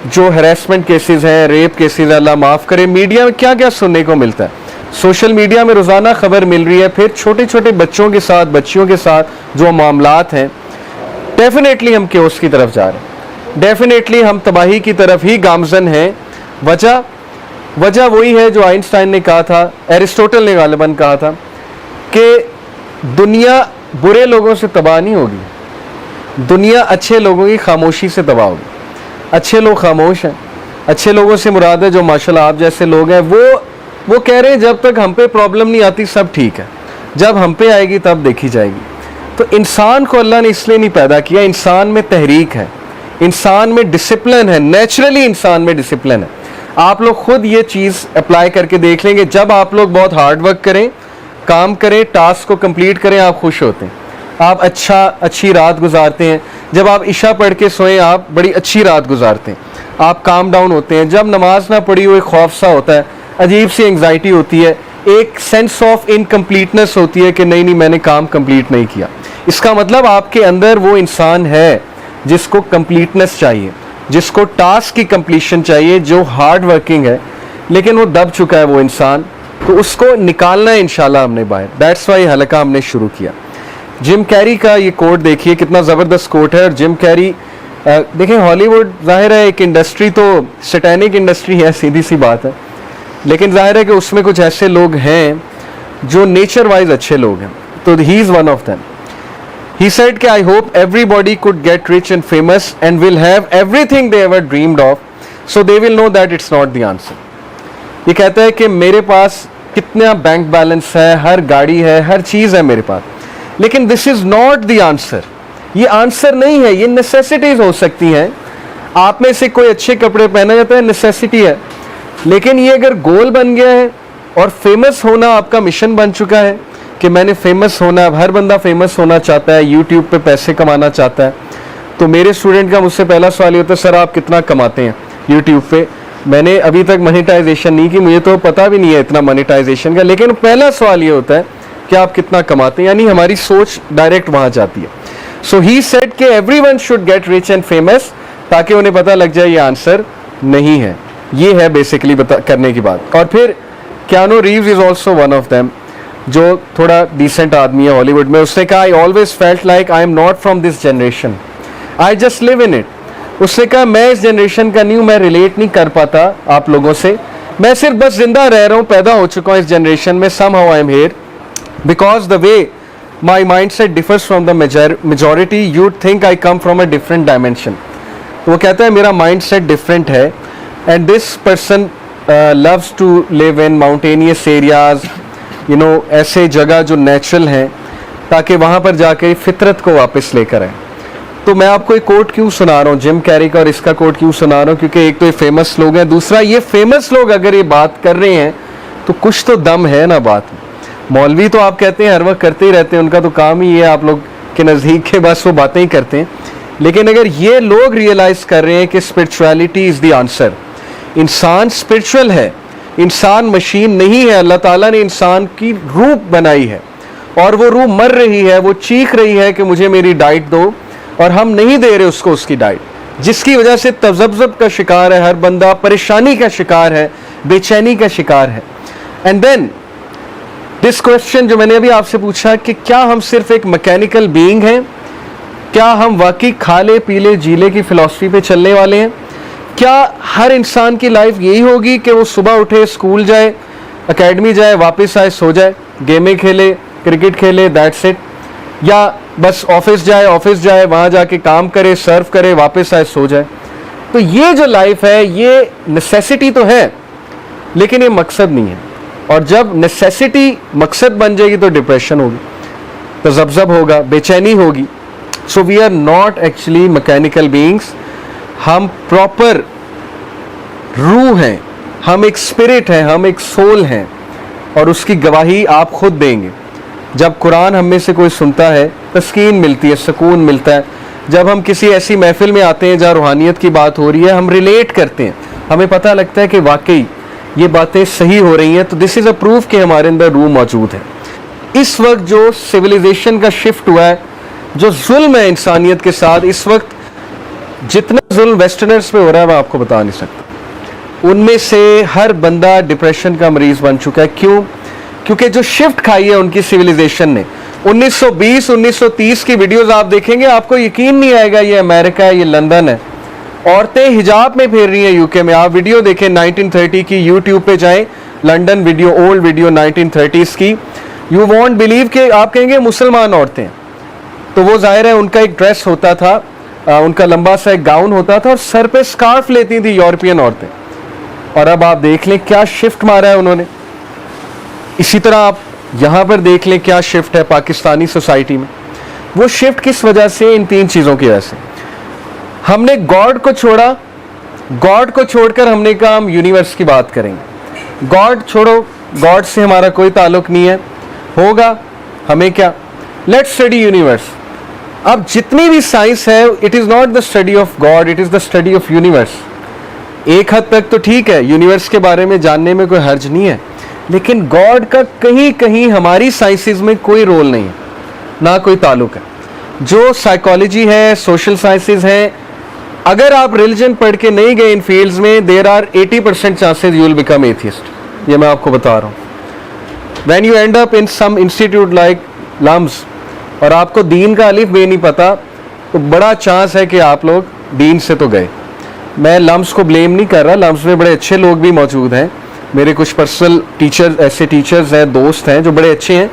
जो हैरेसमेंट केसेस हैं, रेप केसेस, अल्लाह माफ़ करे, मीडिया में क्या क्या सुनने को मिलता है। सोशल मीडिया में रोज़ाना खबर मिल रही है, फिर छोटे छोटे बच्चों के साथ, बच्चियों के साथ जो मामलात हैं, डेफिनेटली हम क्योस की तरफ जा रहे हैं, डेफिनेटली हम तबाही की तरफ ही गामजन हैं। वजह वही है जो आइंस्टाइन ने कहा था, एरिस्टोटल ने गालिबन कहा था कि दुनिया बुरे लोगों से तबाह नहीं होगी, दुनिया अच्छे लोगों की खामोशी से तबाह होगी। अच्छे लोग खामोश हैं, अच्छे लोगों से मुराद है जो माशाल्लाह आप जैसे लोग हैं, वो कह रहे हैं जब तक हम पे प्रॉब्लम नहीं आती सब ठीक है, जब हम पे आएगी तब देखी जाएगी। तो इंसान को अल्लाह ने इसलिए नहीं पैदा किया, इंसान में तहरीक है, इंसान में डिसिप्लिन है, नेचुरली इंसान में डिसिप्लिन है। आप लोग खुद ये चीज़ अप्लाई करके देख लेंगे, जब आप लोग बहुत हार्ड वर्क करें, काम करें, टास्क को कंप्लीट करें, आप खुश होते हैं, आप अच्छी रात गुजारते हैं। जब आप इशा पढ़ के सोएं, आप बड़ी अच्छी रात गुजारते हैं, आप काम डाउन होते हैं। जब नमाज ना पढ़ी हो, एक खौफ सा होता है, अजीब सी एंग्जाइटी होती है, एक सेंस ऑफ इनकम्प्लीटनेस होती है कि नहीं मैंने काम कंप्लीट नहीं किया। इसका मतलब आपके अंदर वो इंसान है जिसको कंप्लीटनेस चाहिए, जिसको टास्क की कंप्लीशन चाहिए, जो हार्ड वर्किंग है, लेकिन वो दब चुका है वो इंसान, तो उसको निकालना है इंशाल्लाह हमने बाहर। दैट्स वाई हलका हमने शुरू किया। जिम कैरी का ये कोट देखिए, कितना ज़बरदस्त कोट है। और जिम कैरी देखें, हॉलीवुड जाहिर है एक इंडस्ट्री, तो सैटेनिक इंडस्ट्री है, सीधी सी बात है, लेकिन जाहिर है कि उसमें कुछ ऐसे लोग हैं जो नेचर वाइज अच्छे लोग हैं, तो he is one of them. He said कि I hope everybody could get rich and famous and will have everything they ever dreamed of, so they will know that it's not the answer. ये कहता है कि मेरे पास कितना बैंक बैलेंस है, हर गाड़ी है, हर चीज़ है मेरे पास। लेकिन this is not the answer, ये आंसर नहीं है, ये नेसेसिटीज हो सकती हैं। आप में से कोई अच्छे कपड़े पहना जाता है, नेसेसिटी है। लेकिन ये अगर गोल बन गया है और फेमस होना आपका मिशन बन चुका है कि मैंने फेमस होना, अब हर बंदा फेमस होना चाहता है, यूट्यूब पे पैसे कमाना चाहता है। तो मेरे स्टूडेंट का मुझसे पहला सवाल ये होता है, सर आप कितना कमाते हैं यूट्यूब पे? मैंने अभी तक मोनेटाइजेशन नहीं की, मुझे तो पता भी नहीं है इतना मोनेटाइजेशन का, लेकिन पहला सवाल ये होता है कि आप कितना कमाते हैं, यानी हमारी सोच डायरेक्ट वहाँ जाती है। सो ही सेड कि everyone should get rich and famous, ताकि उन्हें पता लग जाए ये आंसर नहीं है। ये है बेसिकली करने की बात। और फिर Keanu Reeves is also one of them, जो थोड़ा डिसेंट आदमी है हॉलीवुड में। उसने कहा I always felt like I am not from this generation, I just live in it. उसने कहा मैं इस जनरेशन का नहीं हूँ, मैं रिलेट नहीं कर पाता आप लोगों से, मैं सिर्फ बस जिंदा रह रहा हूँ, पैदा हो चुका हूँ इस जनरेशन में। somehow I am here because the way my mindset differs from the majority, you'd think I come from a different dimension। तो वो कहता है मेरा mindset different है, and this person loves to live in mountainous areas, you know, ऐसे जगह जो नेचुरल हैं, ताकि वहाँ पर जाके फितरत को वापस लेकर आए। तो मैं आपको एक कोट क्यों सुना रहा हूँ जिम कैरी का, और इसका कोट क्यों सुना रहा हूँ? क्योंकि एक तो ये फेमस लोग हैं, दूसरा ये फेमस लोग अगर ये बात कर रहे हैं तो कुछ तो दम है ना बात में। मौलवी तो आप कहते हैं हर वक्त करते ही रहते हैं, उनका तो काम ही है आप लोग के नज़दीक के बस वो बातें ही करते हैं। लेकिन अगर ये लोग रियलाइज़ कर रहे हैं कि स्पिरिचुअलिटी इज़ द आंसर, इंसान स्पिरिचुअल है, इंसान मशीन नहीं है, अल्लाह ताला ने इंसान की रूह बनाई है और वो रूह मर रही है, वो चीख रही है कि मुझे मेरी डाइट दो, और हम नहीं दे रहे उसको उसकी डाइट, जिसकी वजह से तज़ब्ज़ब का शिकार है हर बंदा, परेशानी का शिकार है, बेचैनी का शिकार है। एंड देन दिस क्वेश्चन जो मैंने अभी आपसे पूछा कि क्या हम सिर्फ एक मैकेनिकल बीइंग हैं, क्या हम वाकई खा ले पी ले जी ले की फिलॉसफी पे चलने वाले हैं? क्या हर इंसान की लाइफ यही होगी कि वो सुबह उठे, स्कूल जाए, एकेडमी जाए, वापस आए, सो जाए, गेमें खेले, क्रिकेट खेले, दैट्स इट? या बस ऑफिस जाए वहाँ जाके काम करे, सर्व करे, वापस आए, सो जाए? तो ये जो लाइफ है ये नेसेसिटी तो है, लेकिन ये मकसद नहीं है। और जब नेसेसिटी मकसद बन जाएगी तो डिप्रेशन होगी, तज़ब्ज़ब होगा, बेचैनी होगी। So we are not actually mechanical beings, हम प्रॉपर रूह हैं, हम एक स्पिरिट हैं, हम एक सोल हैं, और उसकी गवाही आप खुद देंगे। जब कुरान हम में से कोई सुनता है तस्कीन मिलती है, सुकून मिलता है। जब हम किसी ऐसी महफिल में आते हैं जहाँ रूहानियत की बात हो रही है, हम रिलेट करते हैं, हमें पता लगता है कि वाकई ये बातें सही हो रही हैं, तो दिस इज़ अ प्रूफ कि हमारे अंदर रूह मौजूद है। इस वक्त जो सिविलाइजेशन का शिफ्ट हुआ है, जो जुल्म है इंसानियत के साथ, इस वक्त जितना जुल्म वेस्टर्नर्स पे हो रहा है मैं आपको बता नहीं सकता। उनमें से हर बंदा डिप्रेशन का मरीज बन चुका है। क्यों? क्योंकि जो शिफ्ट खाई है उनकी सिविलाइजेशन ने, 1920 1930 की वीडियोस आप देखेंगे, आपको यकीन नहीं आएगा ये अमेरिका है, ये लंदन है। औरतें हिजाब में फिर रही हैं यूके में। आप वीडियो देखें 1930 की, यूट्यूब पे जाएं, London video, old video 1930s की, यू वॉन्ट बिलीव कि आप कहेंगे मुसलमान औरतें। तो वो जाहिर है उनका एक ड्रेस होता था, उनका लंबा सा एक गाउन होता था और सर पे स्कार्फ लेती थी यूरोपियन औरतें। और अब आप देख लें क्या शिफ्ट मारा है उन्होंने। इसी तरह आप यहाँ पर देख लें क्या शिफ्ट है पाकिस्तानी सोसाइटी में। वो शिफ्ट किस वजह से? इन तीन चीज़ों की वजह से। हमने गॉड को छोड़ा, गॉड को छोड़कर हमने कहा हम यूनिवर्स की बात करेंगे। गॉड छोड़ो, गॉड से हमारा कोई ताल्लुक नहीं है, होगा हमें क्या, लेट्स स्टडी यूनिवर्स। अब जितनी भी साइंस है, it is not the study of God, it is the study of universe. एक हद तक तो ठीक है, यूनिवर्स के बारे में जानने में कोई हर्ज नहीं है, लेकिन गॉड का कहीं कहीं हमारी साइंसेस में कोई रोल नहीं है, ना कोई ताल्लुक है। जो साइकोलॉजी है, सोशल साइंसेस है, अगर आप रिलीजन पढ़ के नहीं गए इन फील्ड्स में, there are 80% chances you will become atheist. ये मैं आपको बता रहा हूँ। When you end up in some institute like LUMS और आपको दीन का अलिफ बे नहीं पता, तो बड़ा चांस है कि आप लोग दीन से तो गए। मैं लम्स को ब्लेम नहीं कर रहा, लम्स में बड़े अच्छे लोग भी मौजूद हैं, मेरे कुछ पर्सनल टीचर्स, ऐसे टीचर्स हैं, दोस्त हैं जो बड़े अच्छे हैं,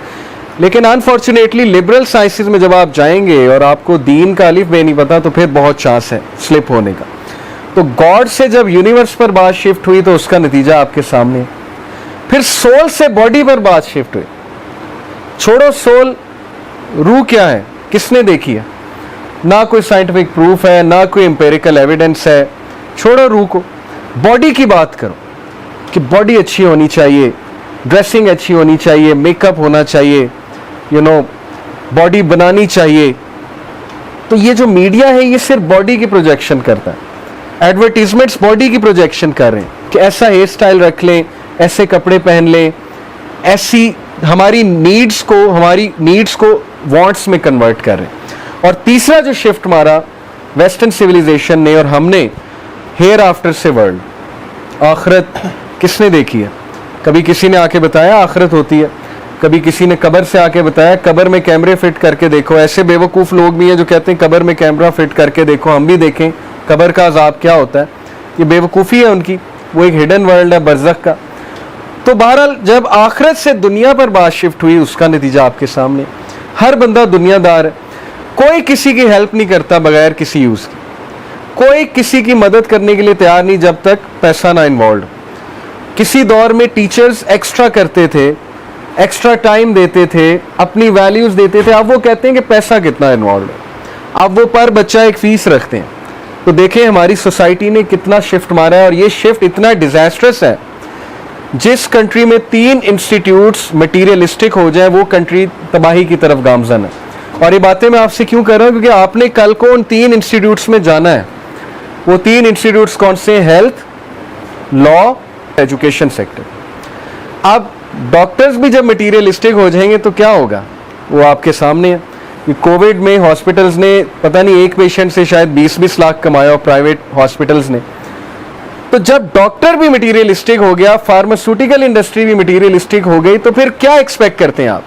लेकिन अनफॉर्चुनेटली लिबरल साइंसेस में जब आप जाएंगे और आपको दीन का अलिफ बे नहीं पता, तो फिर बहुत चांस है स्लिप होने का। तो गॉड से जब यूनिवर्स पर बात शिफ्ट हुई तो उसका नतीजा आपके सामने। फिर सोल से बॉडी पर बात शिफ्ट हुई। छोड़ो सोल, रूह क्या है, किसने देखी है? ना कोई साइंटिफिक प्रूफ है, ना कोई एम्पेरिकल एविडेंस है। छोड़ो रूह को, बॉडी की बात करो कि बॉडी अच्छी होनी चाहिए, ड्रेसिंग अच्छी होनी चाहिए, मेकअप होना चाहिए, बॉडी बनानी चाहिए। तो ये जो मीडिया है ये सिर्फ बॉडी की प्रोजेक्शन करता है। एडवर्टीजमेंट्स बॉडी की प्रोजेक्शन कर रहे हैं कि ऐसा हेयर स्टाइल रख लें, ऐसे कपड़े पहन लें, ऐसी हमारी नीड्स को वांट्स में कन्वर्ट कर रहे हैं। और तीसरा जो शिफ्ट मारा वेस्टर्न सिविलाइजेशन ने और हमने, हेयर आफ्टर से वर्ल्ड, आखिरत किसने देखी है? कभी किसी ने आके बताया आखिरत होती है? कभी किसी ने कब्र से आके बताया कब्र में कैमरे फिट करके देखो? ऐसे बेवकूफ़ लोग भी हैं जो कहते हैं कब्र में कैमरा फिट करके देखो, हम भी देखें कब्र का अजाब क्या होता है। ये बेवकूफ़ी है उनकी, वो एक हिडन वर्ल्ड है बरज़ख का। तो बहरहाल जब आखिरत से दुनिया पर बात शिफ्ट हुई, उसका नतीजा आपके सामने। हर बंदा दुनियादार है, कोई किसी की हेल्प नहीं करता बगैर किसी यूज़ की, कोई किसी की मदद करने के लिए तैयार नहीं जब तक पैसा ना इन्वॉल्व। किसी दौर में टीचर्स एक्स्ट्रा करते थे, एक्स्ट्रा टाइम देते थे, अपनी वैल्यूज देते थे। अब वो कहते हैं कि पैसा कितना इन्वॉल्व है, अब वो पर बच्चा एक फीस रखते हैं। तो देखें हमारी सोसाइटी ने कितना शिफ्ट मारा है, और ये शिफ्ट इतना डिजास्ट्रस है। जिस कंट्री में 3 इंस्टीट्यूट्स मटीरियलिस्टिक हो जाए वो कंट्री तबाही की तरफ गामजन है। और ये बातें मैं आपसे क्यों कर रहा हूँ, क्योंकि आपने कल को उन 3 इंस्टीट्यूट्स में जाना है। वो 3 इंस्टीट्यूट्स कौन से? Health, law, education sector. अब डॉक्टर्स भी जब मटीरियलिस्टिक हो जाएंगे तो क्या होगा, वो आपके सामने है। कि कोविड में हॉस्पिटल्स ने पता नहीं एक पेशेंट से शायद 20-20 लाख कमाया, और प्राइवेट हॉस्पिटल्स ने। तो जब डॉक्टर भी मटीरियलिस्टिक हो गया, फार्मास्यूटिकल इंडस्ट्री भी मटीरियलिस्टिक हो गई, तो फिर क्या एक्सपेक्ट करते हैं आप?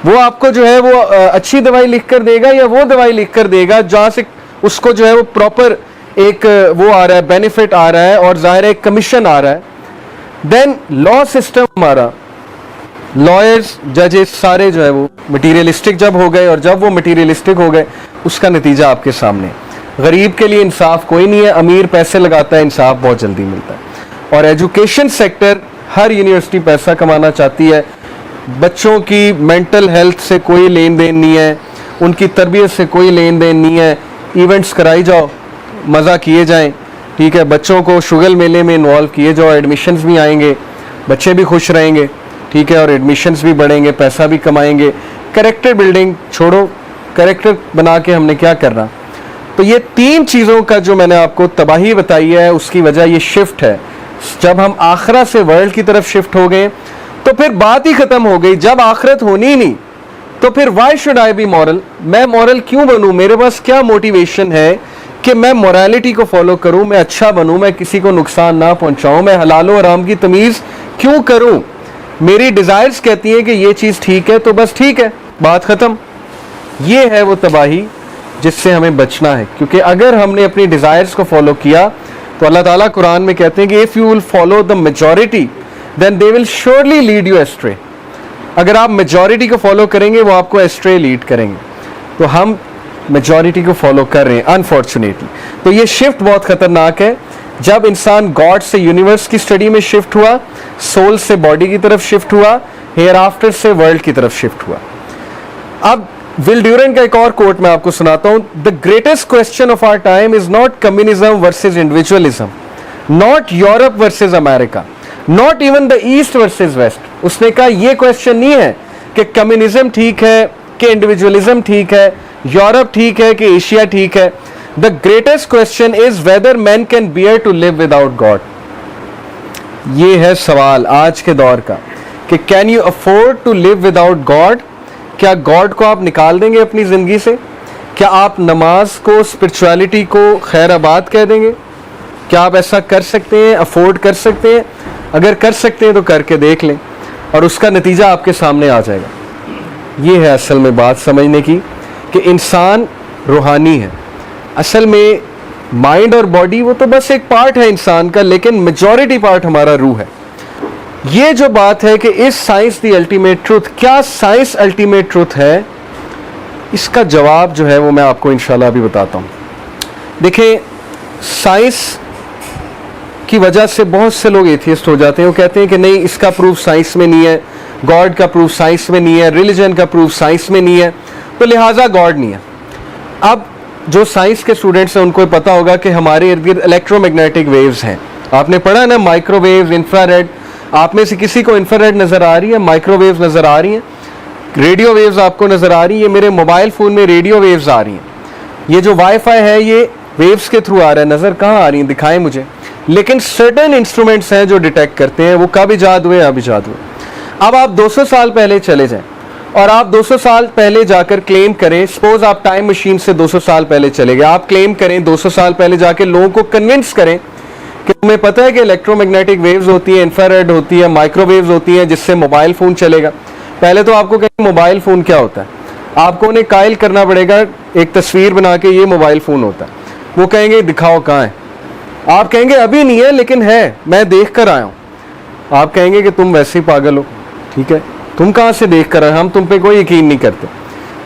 वो आपको जो है वो अच्छी दवाई लिख कर देगा, या वो दवाई लिख कर देगा जहां से उसको जो है वो प्रॉपर एक वो आ रहा है, बेनिफिट आ रहा है, और जाहिर है कमीशन आ रहा है। देन लॉ सिस्टम हमारा, लॉयर्स, जजेस सारे जो है वो मटीरियलिस्टिक जब हो गए, और जब वो मटीरियलिस्टिक हो गए उसका नतीजा आपके सामने। गरीब के लिए इंसाफ कोई नहीं है, अमीर पैसे लगाता है, इंसाफ बहुत जल्दी मिलता है। और एजुकेशन सेक्टर, हर यूनिवर्सिटी पैसा कमाना चाहती है, बच्चों की मेंटल हेल्थ से कोई लेन देन नहीं है, उनकी तरबियत से कोई लेन देन नहीं है। इवेंट्स कराई जाओ, मज़ा किए जाएं, ठीक है, बच्चों को शुगल मेले में इन्वॉल्व किए जाओ, एडमिशन्स भी आएंगे, बच्चे भी खुश रहेंगे, ठीक है, और एडमिशन्स भी बढ़ेंगे, पैसा भी कमाएंगे। कैरेक्टर बिल्डिंग छोड़ो, कैरेक्टर बना के हमने क्या करना। तो ये 3 चीज़ों का जो मैंने आपको तबाही बताई है, उसकी वजह ये शिफ्ट है। जब हम आखिरत से वर्ल्ड की तरफ शिफ्ट हो गए तो फिर बात ही खत्म हो गई। जब आखिरत होनी ही नहीं तो फिर why should I B moral? मैं मॉरल क्यों बनूं? मेरे पास क्या मोटिवेशन है कि मैं मोरालिटी को फॉलो करूं, मैं अच्छा बनूं, मैं किसी को नुकसान ना पहुंचाऊं, मैं हलाल और हराम की तमीज़ क्यों करूं? मेरी डिज़ायर्स कहती हैं कि ये चीज़ ठीक है तो बस ठीक है, बात ख़त्म। ये है वो तबाही जिससे हमें बचना है, क्योंकि अगर हमने अपनी डिज़ायर्स को फॉलो किया तो अल्लाह ताला कुरान में कहते हैं कि if you will follow the majority then they will surely lead you astray. अगर आप मेजॉरिटी को फॉलो करेंगे वो आपको एस्ट्रे लीड करेंगे। तो हम मेजॉरिटी को फॉलो कर रहे हैं अनफॉर्चुनेटली। तो ये शिफ्ट बहुत ख़तरनाक है। जब इंसान गॉड से यूनिवर्स की स्टडी में शिफ्ट हुआ, सोल से बॉडी की तरफ शिफ्ट हुआ, हेयर आफ्टर से वर्ल्ड की तरफ शिफ्ट हुआ। अब विल ड्यूरेंट का एक और कोट मैं आपको सुनाता हूं। The greatest question of our time is not communism versus individualism, not Europe versus America, not even the east versus west. उसने कहा यह क्वेश्चन नहीं है कि कम्युनिज्म ठीक है कि इंडिविजुअलिज्म ठीक है, यूरोप ठीक है कि एशिया ठीक है। The greatest question is whether man can bear to live without God. ये है सवाल आज के दौर का कि can you afford to live without God? क्या गॉड को आप निकाल देंगे अपनी जिंदगी से? क्या आप नमाज को, स्पिरिचुअलिटी को खैराबाद कह देंगे? क्या आप ऐसा कर सकते हैं, अफोर्ड कर सकते हैं? अगर कर सकते हैं तो करके देख लें और उसका नतीजा आपके सामने आ जाएगा। ये है असल में बात समझने की कि इंसान रूहानी है। असल में माइंड और बॉडी वो तो बस एक पार्ट है इंसान का, लेकिन मेजॉरिटी पार्ट हमारा रूह है। ये जो बात है कि इस साइंस दी अल्टीमेट ट्रूथ, क्या साइंस अल्टीमेट ट्रूथ है? इसका जवाब जो है वो मैं आपको इंशाल्लाह अभी बताता हूँ। देखिए, साइंस की वजह से बहुत से लोग एथियस्ट हो जाते हैं। वो कहते हैं कि नहीं, इसका प्रूफ साइंस में नहीं है, गॉड का प्रूफ साइंस में नहीं है, रिलीजन का प्रूफ साइंस में नहीं है, तो लिहाजा गॉड नहीं है। अब जो साइंस के स्टूडेंट्स हैं उनको पता होगा कि हमारे इर्द गिर्द इलेक्ट्रोमैग्नेटिक वेव्स हैं। आपने पढ़ा ना, माइक्रोवेव, इंफ्रारेड। आप में से किसी को इंफ्रारेड नज़र आ रही है, माइक्रोवेव नज़र आ रही हैं, रेडियो वेव्स आपको नज़र आ रही है? मेरे मोबाइल फ़ोन में रेडियो वेव्स आ रही हैं। ये जो वाईफाई है ये वेव्स के थ्रू आ रहा है, नज़र कहाँ आ रही है, दिखाएं मुझे। लेकिन सर्टेन इंस्ट्रूमेंट्स हैं जो डिटेक्ट करते हैं। वो कब ईजाद हुए? अब ईजाद हुए। अब आप 200 साल पहले चले जाएं और आप 200 साल पहले जाकर क्लेम करें, सपोज आप टाइम मशीन से 200 साल पहले चले गए, आप क्लेम करें 200 साल पहले जाके लोगों को कन्विंस करें कि तुम्हें पता है कि इलेक्ट्रोमैग्नेटिक वेव्स होती है, इंफ्रारेड होती है, माइक्रोवेव्स होती हैं, जिससे मोबाइल फ़ोन चलेगा। पहले तो आपको कहें मोबाइल फ़ोन क्या होता है, आपको उन्हें कायल करना पड़ेगा, एक तस्वीर बना के ये मोबाइल फ़ोन होता है। वो कहेंगे दिखाओ कहाँ है, आप कहेंगे अभी नहीं है लेकिन है, मैं देख कर आया हूँ। आप कहेंगे कि तुम वैसे ही पागल हो, ठीक है, तुम कहाँ से देख कर आए, हम तुम पे कोई यकीन नहीं करते।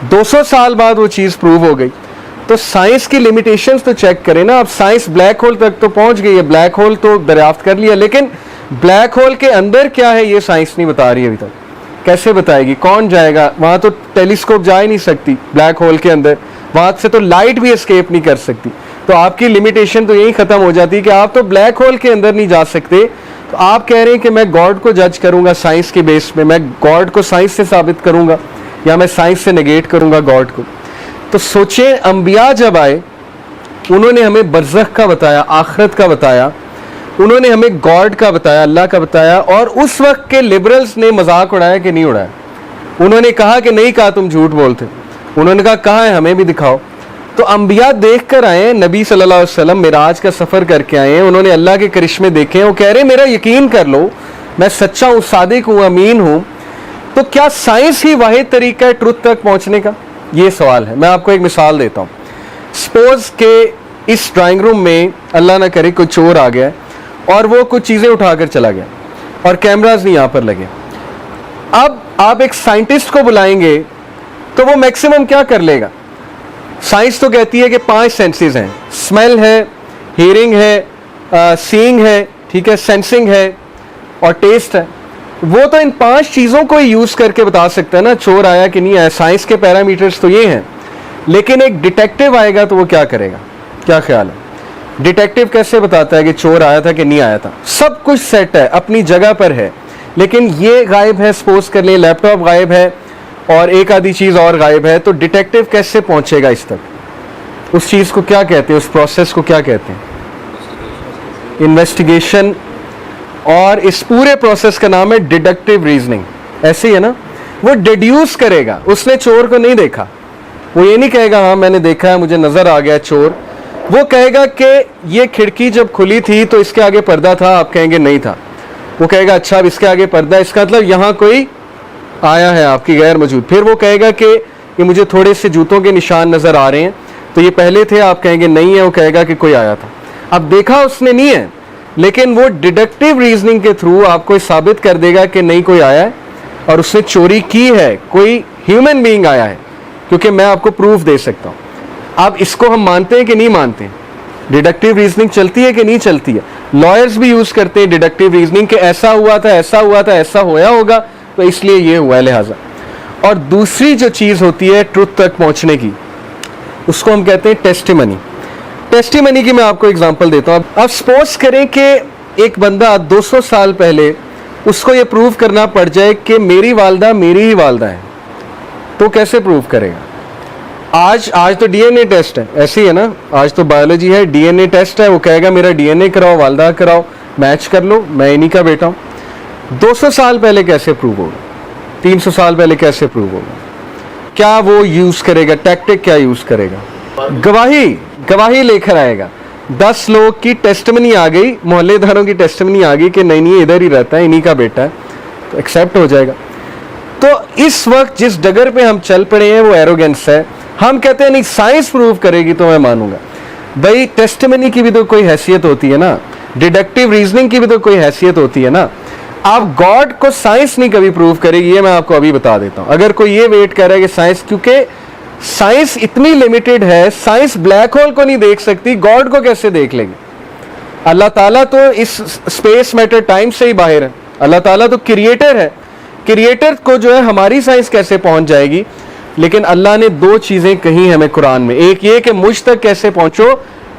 200 साल बाद वो चीज़ प्रूव हो गई। तो साइंस की लिमिटेशंस तो चेक करें ना। अब साइंस ब्लैक होल तक तो पहुंच गई है, ब्लैक होल तो दरियाफ्त कर लिया, लेकिन ब्लैक होल के अंदर क्या है ये साइंस नहीं बता रही अभी तक। कैसे बताएगी? कौन जाएगा वहाँ? तो टेलीस्कोप जा ही नहीं सकती ब्लैक होल के अंदर, वहाँ से तो लाइट भी एस्केप नहीं कर सकती। तो आपकी लिमिटेशन तो यही ख़त्म हो जाती है कि आप तो ब्लैक होल के अंदर नहीं जा सकते। तो आप कह रहे हैं कि मैं गॉड को जज करूँगा साइंस के बेस पे, मैं गॉड को साइंस से साबित करूँगा या मैं साइंस से नेगेट करूँगा गॉड को। तो सोचें, अंबिया जब आए उन्होंने हमें बरज़ख का बताया, आखिरत का बताया, उन्होंने हमें गॉड का बताया, अल्लाह का बताया, और उस वक्त के लिबरल्स ने मजाक उड़ाया कि नहीं उड़ाया? उन्होंने कहा कि नहीं कहा, तुम झूठ बोलते। उन्होंने कहा कहाँ है, हमें भी दिखाओ। तो अंबिया देख कर आए, नबी सल्लल्लाहु अलैहि वसल्लम मिराज का सफ़र करके आए हैं, उन्होंने अल्लाह के करिश्मे देखे हैं। वो कह रहे हैं मेरा यकीन कर लो, मैं सच्चा हूँ, सादिक हूँ, अमीन हूँ। तो क्या साइंस ही वाहिद तरीका है ट्रुथ तक पहुँचने का? ये सवाल है। मैं आपको एक मिसाल देता हूँ। सपोज के इस ड्राइंग रूम में अल्लाह ना करे कोई चोर आ गया और वो कुछ चीज़ें उठाकर चला गया और कैमराज नहीं यहाँ पर लगे। अब आप एक साइंटिस्ट को बुलाएंगे तो वो मैक्सिमम क्या कर लेगा? साइंस तो कहती है कि 5 सेंसेस हैं, स्मेल है, हियरिंग है, सीइंग है, ठीक है, सेंसिंग है और टेस्ट है। वो तो इन 5 चीज़ों को यूज़ करके बता सकता है ना चोर आया कि नहीं आया। साइंस के पैरामीटर्स तो ये हैं। लेकिन एक डिटेक्टिव आएगा तो वो क्या करेगा? क्या ख्याल है? डिटेक्टिव कैसे बताता है कि चोर आया था कि नहीं आया था? सब कुछ सेट है, अपनी जगह पर है, लेकिन ये गायब है, सपोज कर ले लैपटॉप गायब है और एक आधी चीज़ और गायब है, तो डिटेक्टिव कैसे पहुंचेगा इस तक? उस चीज़ को क्या कहते हैं, उस प्रोसेस को क्या कहते हैं? इन्वेस्टिगेशन। और इस पूरे प्रोसेस का नाम है डिडक्टिव रीजनिंग। ऐसे ही है ना, वो डिड्यूस करेगा। उसने चोर को नहीं देखा, वो ये नहीं कहेगा हाँ मैंने देखा है, मुझे नजर आ गया चोर। वो कहेगा कि ये खिड़की जब खुली थी तो इसके आगे पर्दा था, आप कहेंगे नहीं था। वो कहेगा अच्छा अब इसके आगे पर्दा, इसका मतलब यहाँ कोई आया है आपकी गैर मौजूद। फिर वो कहेगा कि ये मुझे थोड़े से जूतों के निशान नजर आ रहे हैं, तो ये पहले थे, आप कहेंगे नहीं है। वो कहेगा कि कोई आया था। अब देखा उसने नहीं है, लेकिन वो डिडक्टिव रीजनिंग के थ्रू आपको साबित कर देगा कि नहीं कोई आया है और उसने चोरी की है, कोई ह्यूमन बीइंग आया है, क्योंकि मैं आपको प्रूफ दे सकता हूँ। अब इसको हम मानते हैं कि नहीं मानते हैं? डिडक्टिव रीजनिंग चलती है कि नहीं चलती है? लॉयर्स भी यूज करते हैं डिडक्टिव रीजनिंग कि ऐसा हुआ था, ऐसा हुआ था, ऐसा होया होगा, तो इसलिए ये हुआ है लिहाजा। और दूसरी जो चीज़ होती है ट्रुथ तक पहुंचने की, उसको हम कहते हैं टेस्टिमनी। टेस्टिमनी की मैं आपको एग्जांपल देता हूँ। अब सपोज करें कि एक बंदा 200 साल पहले उसको ये प्रूव करना पड़ जाए कि मेरी वालदा मेरी ही वालदा है, तो कैसे प्रूव करेगा? आज तो डीएनए टेस्ट है, ऐसे ही है ना, आज तो बायोलॉजी है, डीएनए टेस्ट है। वो कहेगा मेरा डीएनए कराओ, वालदा कराओ, मैच कर लो, मैं इन्हीं का बेटा हूँ। 200 साल पहले कैसे प्रूव होगा? 300 साल पहले कैसे प्रूव होगा? क्या वो यूज करेगा? टैक्टिक क्या यूज करेगा? गवाही लेकर आएगा। 10 लोग की टेस्टमनी आ गई, मोहल्लेदारों की टेस्टमनी आ गई कि नहीं नहीं इधर ही रहता है, इन्हीं का बेटा है, तो एक्सेप्ट हो जाएगा। तो इस वक्त जिस डगर पे हम चल पड़े हैं वो एरोगेंस है। हम कहते हैं नहीं साइंस प्रूव करेगी तो मैं मानूंगा। भाई टेस्टमनी की भी तो कोई हैसियत होती है ना, डिडक्टिव रीजनिंग की भी तो कोई हैसियत होती है ना। आप गॉड को साइंस नहीं कभी प्रूव करेगी, ये मैं आपको अभी बता देता हूँ। अगर कोई ये वेट कर रहा है कि साइंस, क्योंकि साइंस इतनी लिमिटेड है, साइंस ब्लैक होल को नहीं देख सकती, गॉड को कैसे देख लेगी? अल्लाह ताला तो इस स्पेस मैटर टाइम से ही बाहर है, अल्लाह ताला तो क्रिएटर है। क्रिएटर को जो है हमारी साइंस कैसे पहुंच जाएगी? लेकिन अल्लाह ने दो चीज़ें कही हमें कुरान में, एक ये कि मुझ तक कैसे पहुंचो,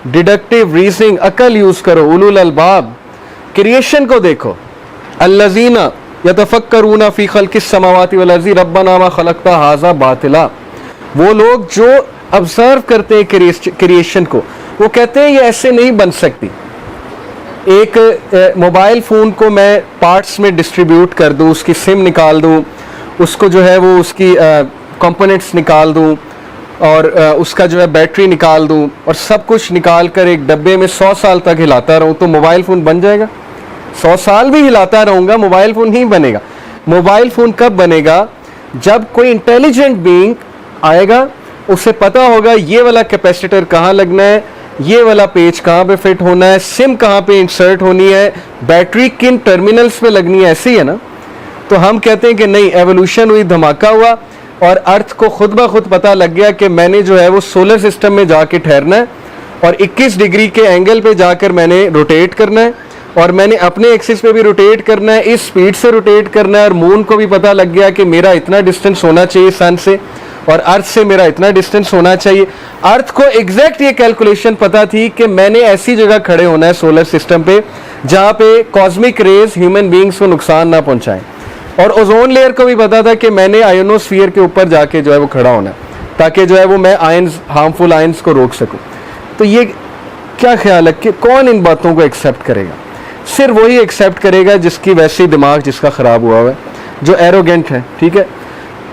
डिडक्टिव रीजनिंग, अकल यूज़ करो, उलुल अलबाब, क्रिएशन को देखो। अल्लज़ीना यतफक्करूना फ़ी खल्क़िस समावाति वल अर्ज़ि रब्बना मा खलक़ता हाज़ा बातिला, वो लोग जो ऑब्जर्व करते हैं क्रिएशन को, वो कहते हैं ये ऐसे नहीं बन सकती। एक मोबाइल फ़ोन को मैं पार्ट्स में डिस्ट्रीब्यूट कर दूँ, उसकी सिम निकाल दूँ, उसको जो है वो उसकी कंपोनेंट्स निकाल दूँ और उसका जो है बैटरी निकाल दूँ और सब कुछ निकाल कर एक डब्बे में 100 साल तक हिलाता रहूँ, तो मोबाइल फ़ोन बन जाएगा? 100 साल भी हिलाता रहूँगा, मोबाइल फ़ोन नहीं बनेगा। मोबाइल फ़ोन कब बनेगा? जब कोई इंटेलिजेंट बीइंग आएगा, उसे पता होगा ये वाला कैपेसिटर कहाँ लगना है, ये वाला पेज कहाँ पे फिट होना है, सिम कहाँ पे इंसर्ट होनी है, बैटरी किन टर्मिनल्स पे लगनी है, ऐसी है ना। तो हम कहते हैं कि नहीं, एवोल्यूशन हुई, धमाका हुआ और अर्थ को खुद ब खुद पता लग गया कि मैंने जो है वो सोलर सिस्टम में जाके ठहरना है और 21 डिग्री के एंगल पे जाकर मैंने रोटेट करना है और मैंने अपने एक्सिस पे भी रोटेट करना है, इस स्पीड से रोटेट करना है। और मून को भी पता लग गया कि मेरा इतना डिस्टेंस होना चाहिए सन से और अर्थ से मेरा इतना डिस्टेंस होना चाहिए। अर्थ को एग्जैक्ट ये कैलकुलेशन पता थी कि मैंने ऐसी जगह खड़े होना है सोलर सिस्टम पे जहाँ पे कॉस्मिक रेज ह्यूमन बींग्स को नुकसान ना पहुँचाएं। और ओजोन लेयर को भी पता था कि मैंने आयोनोस्फीयर के ऊपर जाके जो है वो खड़ा होना है ताकि जो है वो मैं आयंस, हार्मफुल आयंस को रोक सकूं। तो ये क्या ख्याल है कि कौन इन बातों को एक्सेप्ट करेगा? सिर्फ वही एक्सेप्ट करेगा जिसकी वैसे ही दिमाग जिसका ख़राब हुआ है, जो एरोगेंट है, ठीक है।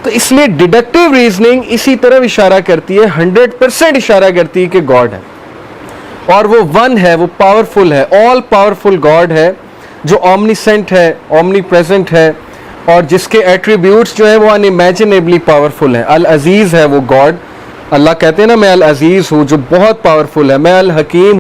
तो इसलिए डिडक्टिव रीजनिंग इसी तरफ इशारा करती है, 100% इशारा करती है कि गॉड है और वो वन है, वो पावरफुल है, ऑल पावरफुल गॉड है जो ऑमनीसेंट है, ओमनी प्रेजेंट है और जिसके एट्रीब्यूट्स जो है वो अनइमेजिनेबली पावरफुल है। अल अजीज़ है वो गॉड। अल्लाह कहते हैं ना, मैं अल अजीज़ हूँ जो बहुत पावरफुल है, मैं अल हकीम